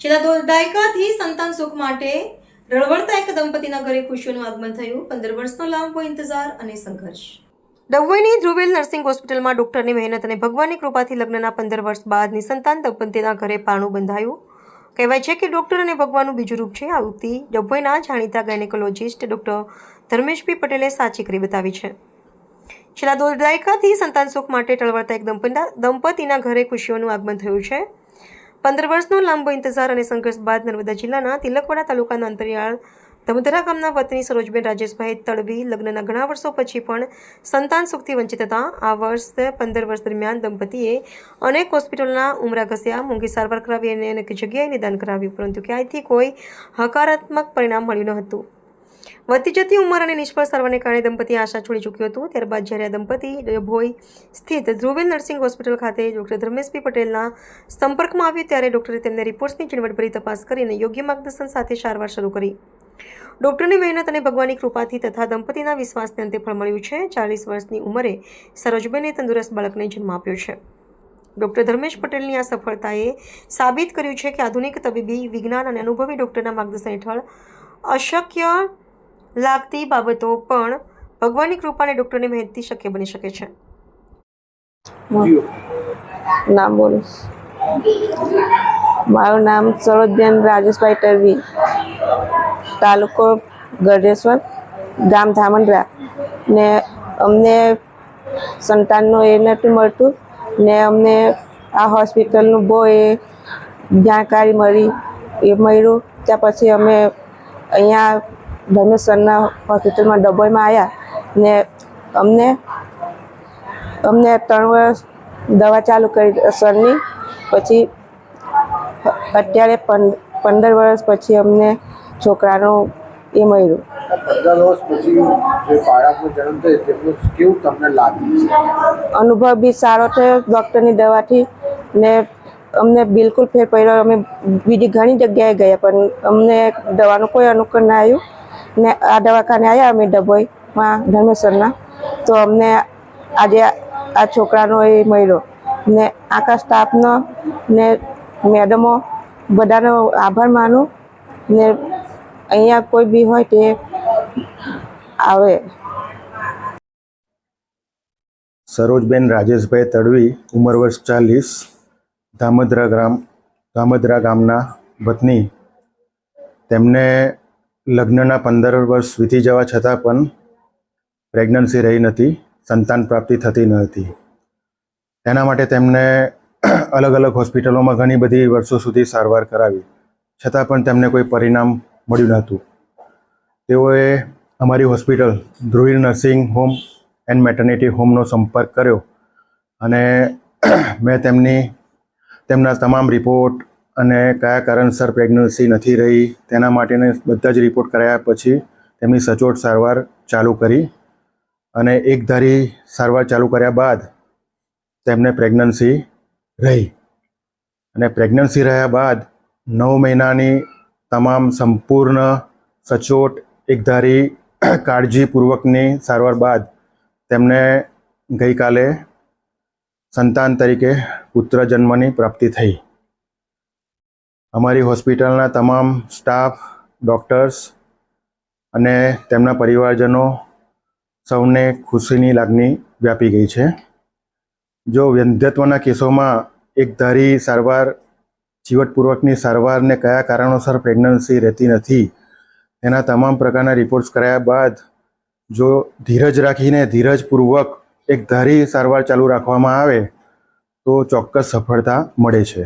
છેલ્લા 2 દાયકાથી સંતાન સુખ માટે રળવળતા એક દંપતીના ઘરે ખુશીઓનું આગમન થયું. 15 વર્ષનો લાંબો ઇંતજાર અને સંઘર્ષ. ડભોઈની ધ્રુવેલ નર્સિંગ હોસ્પિટલમાં ડોક્ટરની મહેનત અને ભગવાનની કૃપાથી લગ્નના 15 વર્ષ બાદ નિસંતાન દંપતીના ઘરે પારણું બંધાયું. કહેવાય છે કે ડોક્ટર અને ભગવાનનું બીજું રૂપ છે. આ ઉક્તિ ડભોઈના જાણીતા ગાયનેકોલોજિસ્ટ ડોક્ટર ધર્મેશ પી પટેલે સાચી કરી બતાવી છે. છેલ્લા 2 દાયકાથી સંતાન સુખ માટે ટળવળતા એક દંપતીના ઘરે ખુશીઓનું આગમન થયું છે. 15 વર્ષનો લાંબો ઇંતજાર અને સંઘર્ષ બાદ નર્મદા જિલ્લાના તિલકવાડા તાલુકાના અંતરિયાળ ધમધરા ગામના વતની સરોજબેન રાજેશભાઈ તડવી લગ્નના ઘણા વર્ષો પછી પણ સંતાન સુખથી વંચિત હતા. આ વર્ષ 15 વર્ષ દરમિયાન દંપતીએ અનેક હોસ્પિટલના ઉમરા ઘસ્યા, મોંઘી સારવાર કરાવી અને અનેક જગ્યાએ નિદાન કરાવ્યું, પરંતુ ક્યાંયથી કોઈ હકારાત્મક પરિણામ મળ્યું ન હતું. વધતી જતી ઉંમર અને નિષ્ફળ સારવારને કારણે દંપતી આશા છોડી ચૂક્યું હતું. ત્યારબાદ જ્યારે આ દંપતી ડભોઈ સ્થિત ધ્રુવેલ નર્સિંગ હોસ્પિટલ ખાતે ડોક્ટર ધર્મેશ પી પટેલના સંપર્કમાં આવ્યું ત્યારે ડોક્ટરે તેમને રિપોર્ટ્સની ઝીણવટભરી તપાસ કરીને યોગ્ય માર્ગદર્શન સાથે સારવાર શરૂ કરી. ડોક્ટરની મહેનત અને ભગવાનની કૃપાથી તથા દંપતીના વિશ્વાસને અંતે ફળ મળ્યું છે. 40 વર્ષની ઉંમરે સરોજબેને તંદુરસ્ત બાળકને જન્મ આપ્યો છે. ડોક્ટર ધર્મેશ પટેલની આ સફળતાએ સાબિત કર્યું છે કે આધુનિક તબીબી વિજ્ઞાન અને અનુભવી ડોક્ટરના માર્ગદર્શન હેઠળ અશક્ય લાગતી બાબતો પણ ભગવાનની કૃપા અને ડોક્ટરની મહેનતથી શક્ય બની શકે છે. નામ બોલો. મારું નામ સરોજબેન રાજેશભાઈ તડવી, તાલુકો ગઢેશ્વર, ગામ ધામંદ્રા. ને અમને સંતાનનું એ નહોતું મળતું ને અમને આ હોસ્પિટલનું બહુ જાણકારી મળી, એ મળ્યું. ત્યાં પછી અમે અહીંયા ધર્મેશ સરના હોસ્પિટલમાં ડભોઈમાં આવ્યા ને અમને 3 વર્ષ દવા ચાલુ કરી સરની. પછી અત્યારે 15 વર્ષ પછી અમને છોકરાનું એ મળ્યું. 15 વર્ષ પછી જે બાળકનો જન્મ થયો તેનું કેવું તમને લાગ્યું છે? અનુભવ બી સારો થયો ડૉક્ટરની દવાથી ને અમને બિલકુલ ફેર પડ્યો. અમે બીજી ઘણી જગ્યાએ ગયા પણ અમને દવાનું કોઈ અનુકૂળ ના આવ્યું ને આ દવાખાને આવ્યા અમે ડભોઈમાં ધર્મેશ્વરના, તો અમને આજે આ છોકરાનો એ મળ્યો ને આખા સ્ટાફનો ને મેડમો બધાનો આભાર માનું ને અહીંયા કોઈ બી હોય તે આવે. સરોજબેન રાજેશભાઈ તડવી, ઉંમર વર્ષ 40, ધામધરા ગામના વતની. તેમને લગ્નના 15 વર્ષ વીતી જવા છતાં પણ પ્રેગ્નન્સી રહી નથી, સંતાન પ્રાપ્તિ થતી ન હતી. તેના માટે તેમને અલગ અલગ હોસ્પિટલોમાં ઘણી બધી વર્ષો સુધી સારવાર કરાવી, છતાં પણ તેમને કોઈ પરિણામ મળ્યું નહોતું. તેઓએ અમારી hospital Dhruvel nursing home and maternity હોમનો સંપર્ક કર્યો અને મેં તેમના તમામ રિપોર્ટ અને કયા કારણસર પ્રેગ્નન્સી નથી રહી તેના માટેના બધા જ રિપોર્ટ કરાયા પછી તેમની સચોટ સારવાર ચાલુ કરી અને એકધારી સારવાર ચાલુ કર્યા બાદ તેમને પ્રેગ્નન્સી રહી. અને પ્રેગ્નન્સી રહ્યા બાદ 9 મહિનાની તમામ સંપૂર્ણ સચોટ એકધારી કાળજીપૂર્વકની સારવાર બાદ તેમને ગઈકાલે સંતાન તરીકે પુત્ર જન્મની પ્રાપ્તિ થઈ. અમારી હોસ્પિટલના તમામ સ્ટાફ, ડૉક્ટર્સ અને તેમના પરિવારજનો સૌને ખુશીની લાગણી વ્યાપી ગઈ છે. જો વંધ્યત્વના કેસોમાં એકધારી સારવાર, ચીવટપૂર્વકની સારવારને કયા કારણોસર પ્રેગ્નન્સી રહેતી નથી તેના તમામ પ્રકારના રિપોર્ટ્સ કરાયા બાદ જો ધીરજ રાખીને ધીરજપૂર્વક એકધારી સારવાર ચાલુ રાખવામાં આવે તો ચોક્કસ સફળતા મળે છે.